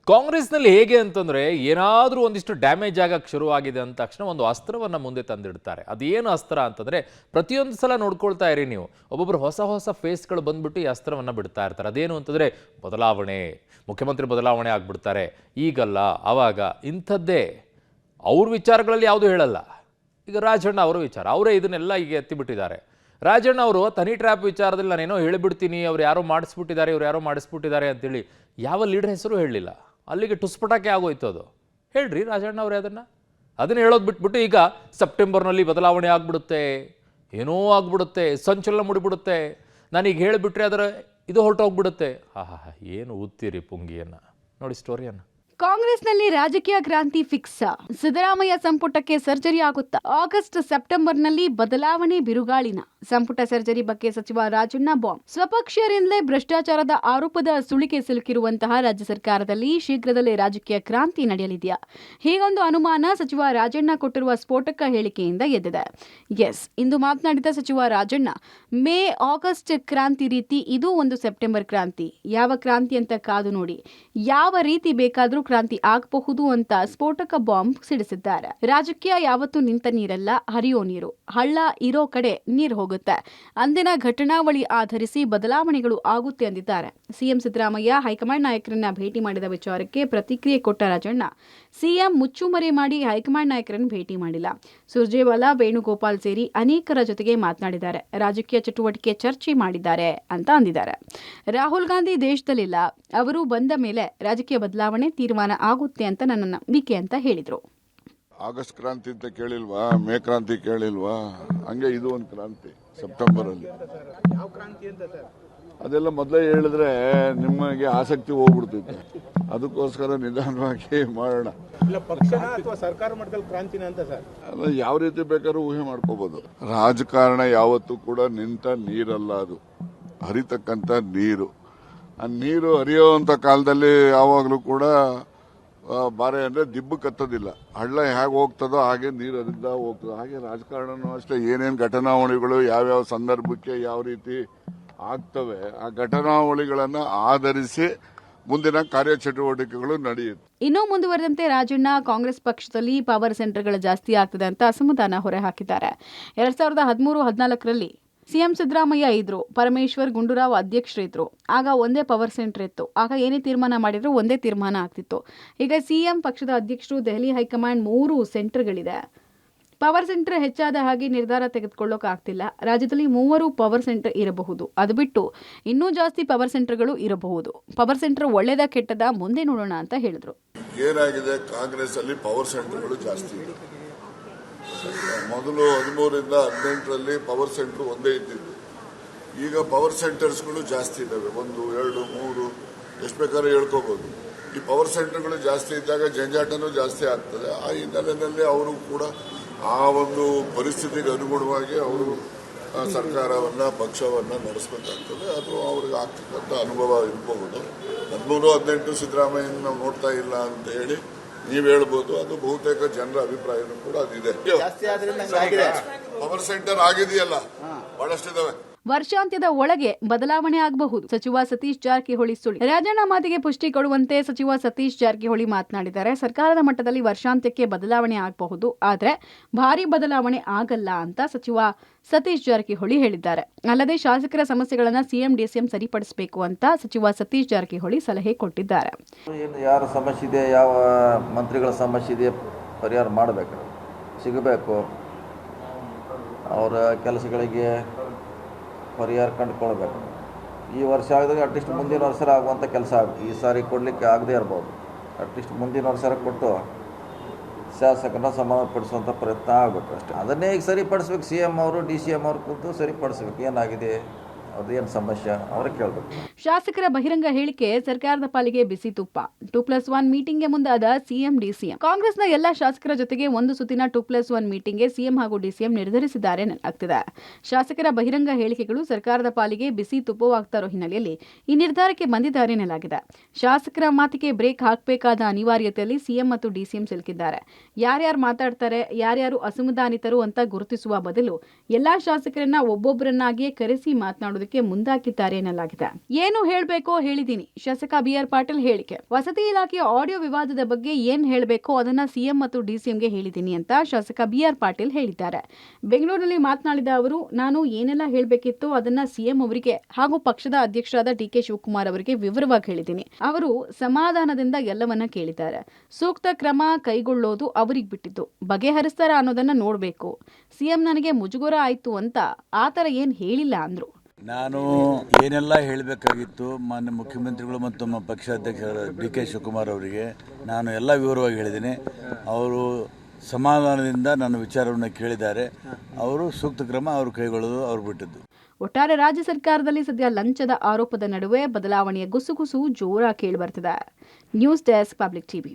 ಕಾಂಗ್ರೆಸ್ನಲ್ಲಿ ಹೇಗೆ ಅಂತಂದ್ರೆ ಏನಾದರೂ ಒಂದಿಷ್ಟು ಡ್ಯಾಮೇಜ್ ಆಗಕ್ಕೆ ಶುರುವಾಗಿದೆ ಅಂದ ತಕ್ಷಣ ಒಂದು ಅಸ್ತ್ರವನ್ನು ಮುಂದೆ ತಂದಿಡ್ತಾರೆ. ಅದೇನು ಅಸ್ತ್ರ ಅಂತಂದ್ರೆ ಪ್ರತಿಯೊಂದು ಸಲ ನೋಡ್ಕೊಳ್ತಾ ಇರಿ ನೀವು, ಒಬ್ಬೊಬ್ಬರು ಹೊಸ ಹೊಸ ಫೇಸ್ಗಳು ಬಂದ್ಬಿಟ್ಟು ಈ ಅಸ್ತ್ರವನ್ನು ಬಿಡ್ತಾ ಇರ್ತಾರೆ. ಅದೇನು ಅಂತಂದ್ರೆ ಬದಲಾವಣೆ, ಮುಖ್ಯಮಂತ್ರಿ ಬದಲಾವಣೆ ಆಗ್ಬಿಡ್ತಾರೆ, ಈಗಲ್ಲ ಆವಾಗ, ಇಂಥದ್ದೇ. ಅವ್ರ ವಿಚಾರಗಳಲ್ಲಿ ಯಾವುದು ಹೇಳಲ್ಲ. ಈಗ ರಾಜಣ್ಣ ಅವರ ವಿಚಾರ, ಅವರೇ ಇದನ್ನೆಲ್ಲ ಈಗ ಎತ್ತಿಬಿಟ್ಟಿದ್ದಾರೆ. ರಾಜಣ್ಣ ಅವರು ತನಿ ಟ್ರ್ಯಾಪ್ ವಿಚಾರದಲ್ಲಿ ನಾನೇನೋ ಹೇಳಿಬಿಡ್ತೀನಿ, ಅವ್ರು ಯಾರೋ ಮಾಡಿಸ್ಬಿಟ್ಟಿದ್ದಾರೆ, ಇವ್ರು ಯಾರೋ ಮಾಡಿಸ್ಬಿಟ್ಟಿದ್ದಾರೆ ಅಂತೇಳಿ ಯಾವ ಲೀಡರ್ ಹೆಸರು ಹೇಳಲಿಲ್ಲ. ಅಲ್ಲಿಗೆ ಟುಸ್ಪಟಾಕೆ ಆಗೋಯ್ತು ಅದು. ಹೇಳ್ರಿ ರಾಜಣ್ಣ ಅವರೇ ಅದನ್ನು ಹೇಳೋದು ಬಿಟ್ಬಿಟ್ಟು ಈಗ ಸೆಪ್ಟೆಂಬರ್ನಲ್ಲಿ ಬದಲಾವಣೆ ಆಗ್ಬಿಡುತ್ತೆ, ಏನೋ ಆಗ್ಬಿಡುತ್ತೆ, ಸಂಚಲನ ಮುಡಿಬಿಡುತ್ತೆ, ನಾನೀಗ ಹೇಳಿಬಿಟ್ರೆ ಅದರ ಇದು ಹೊರಟೋಗ್ಬಿಡುತ್ತೆ. ಏನು ಓದ್ತೀರಿ ಪುಂಗಿಯನ್ನು ನೋಡಿ, ಸ್ಟೋರಿಯನ್ನು. ಕಾಂಗ್ರೆಸ್ನಲ್ಲಿ ರಾಜಕೀಯ ಕ್ರಾಂತಿ ಫಿಕ್ಸ್. ಸಿದ್ದರಾಮಯ್ಯ ಸಂಪುಟಕ್ಕೆ ಸರ್ಜರಿ ಆಗುತ್ತಾ? ಆಗಸ್ಟ್ ಸೆಪ್ಟೆಂಬರ್ನಲ್ಲಿ ಬದಲಾವಣೆ ಬಿರುಗಾಳಿನ. ಸಂಪುಟ ಸರ್ಜರಿ ಬಗ್ಗೆ ಸಚಿವ ರಾಜಣ್ಣ ಬಾಂಬ್. ಸ್ವಪಕ್ಷೀಯರಿಂದಲೇ ಭ್ರಷ್ಟಾಚಾರದ ಆರೋಪದ ಸುಳಿಗೆ ಸಿಲುಕಿರುವಂತಹ ರಾಜ್ಯ ಸರ್ಕಾರದಲ್ಲಿ ಶೀಘ್ರದಲ್ಲೇ ರಾಜಕೀಯ ಕ್ರಾಂತಿ ನಡೆಯಲಿದೆಯಾ? ಹೀಗೊಂದು ಅನುಮಾನ ಸಚಿವ ರಾಜಣ್ಣ ಕೊಟ್ಟಿರುವ ಸ್ಫೋಟಕ ಹೇಳಿಕೆಯಿಂದ ಎದ್ದಿದೆ. ಎಸ್, ಇಂದು ಮಾತನಾಡಿದ ಸಚಿವ ರಾಜಣ್ಣ, ಮೇ ಆಗಸ್ಟ್ ಕ್ರಾಂತಿ ರೀತಿ ಇದು ಒಂದು ಸೆಪ್ಟೆಂಬರ್ ಕ್ರಾಂತಿ. ಯಾವ ಕ್ರಾಂತಿ ಅಂತ ಕಾದು ನೋಡಿ, ಯಾವ ರೀತಿ ಬೇಕಾದರೂ ಕ್ರಾಂತಿ ಆಗಬಹುದು ಅಂತ ಸ್ಫೋಟಕ ಬಾಂಬ್ ಸಿಡಿಸಿದ್ದಾರೆ. ರಾಜಕೀಯ ಯಾವತ್ತೂ ನಿಂತ ನೀರಲ್ಲ, ಹರಿಯೋ ನೀರು. ಹಳ್ಳ ಇರೋ ಕಡೆ ನೀರು ಹೋಗುತ್ತೆ. ಅಂದಿನ ಘಟನಾವಳಿ ಆಧರಿಸಿ ಬದಲಾವಣೆಗಳು ಆಗುತ್ತೆ ಎಂದಿದ್ದಾರೆ. ಸಿಎಂ ಸಿದ್ದರಾಮಯ್ಯ ಹೈಕಮಾಂಡ್ ನಾಯಕರನ್ನ ಭೇಟಿ ಮಾಡಿದ ವಿಚಾರಕ್ಕೆ ಪ್ರತಿಕ್ರಿಯೆ ಕೊಟ್ಟ ರಾಜಣ್ಣ, ಸಿಎಂ ಮುಚ್ಚುಮರೆ ಮಾಡಿ ಹೈಕಮಾಂಡ್ ನಾಯಕರನ್ನು ಭೇಟಿ ಮಾಡಿಲ್ಲ. ಸುರ್ಜೇವಾಲಾ, ವೇಣುಗೋಪಾಲ್ ಸೇರಿ ಅನೇಕರ ಜೊತೆಗೆ ಮಾತನಾಡಿದ್ದಾರೆ. ರಾಜಕೀಯ ಚಟುವಟಿಕೆ ಚರ್ಚೆ ಮಾಡಿದ್ದಾರೆ ಅಂತ ಅಂದಿದ್ದಾರೆ. ರಾಹುಲ್ ಗಾಂಧಿ ದೇಶದಲ್ಲಿಲ್ಲ, ಅವರು ಬಂದ ಮೇಲೆ ರಾಜಕೀಯ ಬದಲಾವಣೆ ತೀರ್ಮಾನ ಆಗುತ್ತೆ ಅಂತ ನನ್ನ ನಂಬಿಕೆ ಅಂತ ಹೇಳಿದ್ರು. ಆಗಸ್ಟ್ ಕ್ರಾಂತಿ ಅಂತ ಕೇಳಿಲ್ವಾ, ಮೇ ಕ್ರಾಂತಿ ಕೇಳಿಲ್ವಾ? ಹಂಗೆ ಇದು ಒಂದು ಕ್ರಾಂತಿ ಸೆಪ್ಟೆಂಬರ್ ಅಲ್ಲಿ. ಅದೆಲ್ಲ ಮೊದಲೇ ಹೇಳಿದ್ರೆ ನಿಮಗೆ ಆಸಕ್ತಿ ಹೋಗ್ಬಿಡ್ತಿತ್ತು. ಅದಕ್ಕೋಸ್ಕರ ನಿಧಾನವಾಗಿ ಮಾಡೋಣ. ಸರ್ಕಾರ ಮಟ್ಟದಲ್ಲಿ ಕ್ರಾಂತಿನ ಅಂತ ಸರ್, ಅಲ್ಲ, ಯಾವ ರೀತಿ ಬೇಕಾದ್ರೂ ಊಹೆ ಮಾಡ್ಕೋಬಹುದು. ರಾಜಕಾರಣ ಯಾವತ್ತೂ ಕೂಡ ನಿಂತ ನೀರಲ್ಲ, ಅದು ಹರಿತಕ್ಕಂತ ನೀರು. ಆ ನೀರು ಹರಿಯುವಂತ ಕಾಲದಲ್ಲಿ ಯಾವಾಗಲೂ ಕೂಡ ಬಾರೆ ಅಂದ್ರೆ ದಿಬ್ಬು ಕತ್ತೋದಿಲ್ಲ. ಹಳ್ಳ ಹೇಗೆ ಹೋಗ್ತದೋ ಹಾಗೆ ನೀರು ಹರಿದ ಹೋಗ್ತದೆ. ಹಾಗೆ ರಾಜಕಾರಣನೂ ಅಷ್ಟೇ, ಏನೇನು ಘಟನಾವಳಿಗಳು ಯಾವ್ಯಾವ ಸಂದರ್ಭಕ್ಕೆ ಯಾವ ರೀತಿ ಆಗ್ತವೆ, ಆ ಘಟನಾವಳಿಗಳನ್ನ ಆಧರಿಸಿ ಮುಂದಿನ ಕಾರ್ಯಚಟುವಟಿಕೆಗಳು ನಡೆಯುತ್ತೆ. ಇನ್ನೂ ಮುಂದುವರೆದಂತೆ ರಾಜಣ್ಣ ಕಾಂಗ್ರೆಸ್ ಪಕ್ಷದಲ್ಲಿ ಪವರ್ ಸೆಂಟರ್ಗಳು ಜಾಸ್ತಿ ಆಗ್ತದೆ ಅಂತ ಅಸಮಾಧಾನ ಹೊರಹಾಕಿದ್ದಾರೆ. 2013-14ರಲ್ಲಿ ಸಿಎಂ ಸಿದ್ದರಾಮಯ್ಯ ಇದ್ರು, ಪರಮೇಶ್ವರ್, ಗುಂಡೂರಾವ್ ಅಧ್ಯಕ್ಷರಿದ್ರು. ಆಗ ಒಂದೇ ಪವರ್ ಸೆಂಟರ್ ಇತ್ತು. ಆಗ ಏನೇ ತೀರ್ಮಾನ ಮಾಡಿದ್ರು ಒಂದೇ ತೀರ್ಮಾನ ಆಗ್ತಿತ್ತು. ಈಗ ಸಿಎಂ ಪಕ್ಷದ ಅಧ್ಯಕ್ಷರು, ದೆಹಲಿ ಹೈಕಮಾಂಡ್ 3 ಸೆಂಟರ್ಗಳಿದೆ. ಪವರ್ ಸೆಂಟರ್ ಹೆಚ್ಚಾದ ಹಾಗೆ ನಿರ್ಧಾರ ತೆಗೆದುಕೊಳ್ಳೋಕ್ಕಾಗ್ತಿಲ್ಲ. ರಾಜ್ಯದಲ್ಲಿ 3 ಪವರ್ ಸೆಂಟರ್ ಇರಬಹುದು, ಅದು ಬಿಟ್ಟು ಇನ್ನೂ ಜಾಸ್ತಿ ಪವರ್ ಸೆಂಟರ್ಗಳು ಇರಬಹುದು. ಪವರ್ ಸೆಂಟರ್ ಒಳ್ಳೇದ ಕೆಟ್ಟದ ಮುಂದೆ ನೋಡೋಣ ಅಂತ ಹೇಳಿದ್ರು. ಏನಾಗಿದೆ, ಕಾಂಗ್ರೆಸ್ ಅಲ್ಲಿ ಪವರ್ ಸೆಂಟರ್ಗಳು ಜಾಸ್ತಿ ಇದೆ. ಮೊದಲು 13-18ರಲ್ಲಿ ಪವರ್ ಸೆಂಟರ್ ಒಂದೇ ಇದ್ದಿದ್ದು. ಈಗ ಪವರ್ ಸೆಂಟರ್ಸ್ಗಳು ಜಾಸ್ತಿ ಇದ್ದಾವೆ, 1, 2, 3 ಎಷ್ಟು ಬೇಕಾದ್ರೂ ಹೇಳ್ಕೋಬಹುದು. ಈ ಪವರ್ ಸೆಂಟರ್ಗಳು ಜಾಸ್ತಿ ಇದ್ದಾಗ ಜಂಜಾಟನೂ ಜಾಸ್ತಿ ಆಗ್ತದೆ. ಆ ಹಿನ್ನೆಲೆಯಲ್ಲಿ ಅವರು ಕೂಡ ಆ ಒಂದು ಪರಿಸ್ಥಿತಿಗೆ ಅನುಗುಣವಾಗಿ ಅವರು ಸರ್ಕಾರವನ್ನ, ಪಕ್ಷವನ್ನ ನಡೆಸಬೇಕಾಗ್ತದೆ. ಅದು ಅವ್ರಿಗೆ ಆಗ್ತಕ್ಕಂಥ ಅನುಭವ ಇರಬಹುದು. 13-18 ಸಿದ್ದರಾಮಯ್ಯ ನಾವು ನೋಡ್ತಾ ಇಲ್ಲ ಅಂತ ಹೇಳಿ ನೀವ್ ಹೇಳ್ಬೋದು. ಅದು ಬಹುತೇಕ ಜನರ ಅಭಿಪ್ರಾಯನೂ ಕೂಡ ಅದಿದೆ. ಪವರ್ ಸೆಂಟರ್ ಆಗಿದೆಯಲ್ಲ, ಬಹಳಷ್ಟಿದಾವೆ. ವರ್ಷಾಂತ್ಯದ ಒಳಗೆ ಬದಲಾವಣೆ ಆಗಬಹುದು. ಸಚಿವ ಸತೀಶ್ ಜಾರಕಿಹೊಳಿ ಸುಳ್ಳು. ರಾಜಣ್ಣ ಮಾತಿಗೆ ಪುಷ್ಟಿ ಕೊಡುವಂತೆ ಸಚಿವ ಸತೀಶ್ ಜಾರಕಿಹೊಳಿ ಮಾತನಾಡಿದ್ದಾರೆ. ಸರ್ಕಾರದ ಮಟ್ಟದಲ್ಲಿ ವರ್ಷಾಂತ್ಯಕ್ಕೆ ಬದಲಾವಣೆ ಆಗಬಹುದು, ಆದ್ರೆ ಭಾರಿ ಬದಲಾವಣೆ ಆಗಲ್ಲ ಅಂತ ಸಚಿವ ಸತೀಶ್ ಜಾರಕಿಹೊಳಿ ಹೇಳಿದ್ದಾರೆ. ಅಲ್ಲದೆ ಶಾಸಕರ ಸಮಸ್ಯೆಗಳನ್ನ ಸಿಎಂ ಡಿಸಿಎಂ ಸರಿಪಡಿಸಬೇಕು ಅಂತ ಸಚಿವ ಸತೀಶ್ ಜಾರಕಿಹೊಳಿ ಸಲಹೆ ಕೊಟ್ಟಿದ್ದಾರೆ. ಯಾರ ಸಮಸ್ಯೆ ಇದೆ, ಯಾವ ಮಂತ್ರಿಗಳ ಸಮಸ್ಯೆ ಇದೆ, ಪರಿಹಾರ ಮಾಡಬೇಕು, ಸಿಗಬೇಕು. ಅವರ ಕೆಲಸಗಳಿಗೆ ಪರಿಹಾರ ಕಂಡುಕೊಳ್ಬೇಕು. ಈ ವರ್ಷ ಆಗಿದಾಗ ಅಟ್ಲೀಸ್ಟ್ ಮುಂದಿನ ವರ್ಷ ಆಗುವಂಥ ಕೆಲಸ ಆಗುತ್ತೆ. ಈ ಸಾರಿ ಕೊಡಲಿಕ್ಕೆ ಆಗದೇ ಇರ್ಬೋದು. ಅಟ್ಲೀಸ್ಟ್ ಮುಂದಿನ ವರ್ಷ ಕೊಟ್ಟು ಶಾಸಕರನ್ನ ಸಮಾಧಾನಪಡಿಸುವಂಥ ಪ್ರಯತ್ನ ಆಗಬೇಕು ಅಷ್ಟೇ. ಅದನ್ನೇ ಈಗ ಸರಿಪಡಿಸ್ಬೇಕು. CM ಅವರು, DCM ಅವರು ಕೂತು ಸರಿಪಡಿಸ್ಬೇಕು. ಏನಾಗಿದೆ, ಅದೇನು ಸಮಸ್ಯೆ ಅವ್ರಿಗೆ ಕೇಳಬೇಕು. ಶಾಸಕರ ಬಹಿರಂಗ ಹೇಳಿಕೆ ಸರ್ಕಾರದ ಪಾಲಿಗೆ ಬಿಸಿ ತುಪ್ಪ. 2+1 ಮೀಟಿಂಗ್ಗೆ ಮುಂದಾದ ಸಿಎಂ ಡಿಸಿಎಂ. ಕಾಂಗ್ರೆಸ್ನ ಎಲ್ಲಾ ಶಾಸಕರ ಜೊತೆಗೆ ಒಂದು ಸುತ್ತಿನ 2+1 ಮೀಟಿಂಗ್ಗೆ ಸಿಎಂ ಹಾಗೂ ಡಿಸಿಎಂ ನಿರ್ಧರಿಸಿದ್ದಾರೆ ಎನ್ನಲಾಗ್ತಿದೆ. ಶಾಸಕರ ಬಹಿರಂಗ ಹೇಳಿಕೆಗಳು ಸರ್ಕಾರದ ಪಾಲಿಗೆ ಬಿಸಿ ತುಪ್ಪವಾಗ್ತಾ ಇರೋ ಹಿನ್ನೆಲೆಯಲ್ಲಿ ಈ ನಿರ್ಧಾರಕ್ಕೆ ಬಂದಿದ್ದಾರೆ ಎನ್ನಲಾಗಿದೆ. ಶಾಸಕರ ಮಾತಿಗೆ ಬ್ರೇಕ್ ಹಾಕಬೇಕಾದ ಅನಿವಾರ್ಯತೆಯಲ್ಲಿ ಸಿಎಂ ಮತ್ತು ಡಿಸಿಎಂ ಸಿಲುಕಿದ್ದಾರೆ. ಯಾರ್ಯಾರು ಮಾತಾಡ್ತಾರೆ, ಯಾರ್ಯಾರು ಅಸಮಾಧಾನಿತರು ಅಂತ ಗುರುತಿಸುವ ಬದಲು ಎಲ್ಲಾ ಶಾಸಕರನ್ನ ಒಬ್ಬೊಬ್ಬರನ್ನಾಗಿಯೇ ಕರೆಸಿ ಮಾತನಾಡೋದಕ್ಕೆ ಮಾಡೋದಕ್ಕೆ ಮುಂದಾಗಿದ್ದಾರೆ ಎನ್ನಲಾಗಿದೆ. ಏನು ಹೇಳಬೇಕೋ ಹೇಳಿದೀನಿ, ಶಾಸಕ BR ಪಾಟೀಲ್ ಹೇಳಿಕೆ. ವಸತಿ ಇಲಾಖೆಯ ಆಡಿಯೋ ವಿವಾದದ ಬಗ್ಗೆ ಏನ್ ಹೇಳಬೇಕೋ ಅದನ್ನ ಸಿಎಂ ಮತ್ತು ಡಿಸಿಎಂಗೆ ಹೇಳಿದ್ದೀನಿ ಅಂತ ಶಾಸಕ BR ಪಾಟೀಲ್ ಹೇಳಿದ್ದಾರೆ. ಬೆಂಗಳೂರಿನಲ್ಲಿ ಮಾತನಾಡಿದ ಅವರು, ನಾನು ಏನೆಲ್ಲ ಹೇಳಬೇಕಿತ್ತು ಅದನ್ನ ಸಿಎಂ ಅವರಿಗೆ ಹಾಗೂ ಪಕ್ಷದ ಅಧ್ಯಕ್ಷರಾದ DK ಶಿವಕುಮಾರ್ ಅವರಿಗೆ ವಿವರವಾಗಿ ಹೇಳಿದ್ದೀನಿ. ಅವರು ಸಮಾಧಾನದಿಂದ ಎಲ್ಲವನ್ನ ಕೇಳಿದ್ದಾರೆ. ಸೂಕ್ತ ಕ್ರಮ ಕೈಗೊಳ್ಳೋದು ಅವರಿಗೆ ಬಿಟ್ಟಿದ್ದು, ಬಗೆಹರಿಸ್ತಾರ ಅನ್ನೋದನ್ನ ನೋಡ್ಬೇಕು. ಸಿಎಂ ನನಗೆ ಮುಜುಗರ ಆಯ್ತು ಅಂತ ಆತರ ಏನ್ ಹೇಳಿಲ್ಲ ಅಂದ್ರು. ನಾನು ಏನೆಲ್ಲ ಹೇಳಬೇಕಾಗಿತ್ತು ಮಾನ್ಯ ಮುಖ್ಯಮಂತ್ರಿಗಳು ಮತ್ತು ನಮ್ಮ ಪಕ್ಷಾಧ್ಯಕ್ಷರ DK ಶಿವಕುಮಾರ್ ಅವರಿಗೆ ನಾನು ಎಲ್ಲ ವಿವರವಾಗಿ ಹೇಳಿದ್ದೀನಿ. ಅವರು ಸಮಾಧಾನದಿಂದ ನನ್ನ ವಿಚಾರವನ್ನು ಕೇಳಿದ್ದಾರೆ. ಅವರು ಸೂಕ್ತ ಕ್ರಮ ಅವರು ಕೈಗೊಳ್ಳೋದು ಅವ್ರು ಬಿಟ್ಟಿದ್ದು. ಒಟ್ಟಾರೆ ರಾಜ್ಯ ಸರ್ಕಾರದಲ್ಲಿ ಸದ್ಯ ಲಂಚದ ಆರೋಪದ ನಡುವೆ ಬದಲಾವಣೆಯ ಗುಸುಗುಸು ಜೋರಾಗಿ ಕೇಳಿಬರ್ತಿದೆ. News desk, public TV.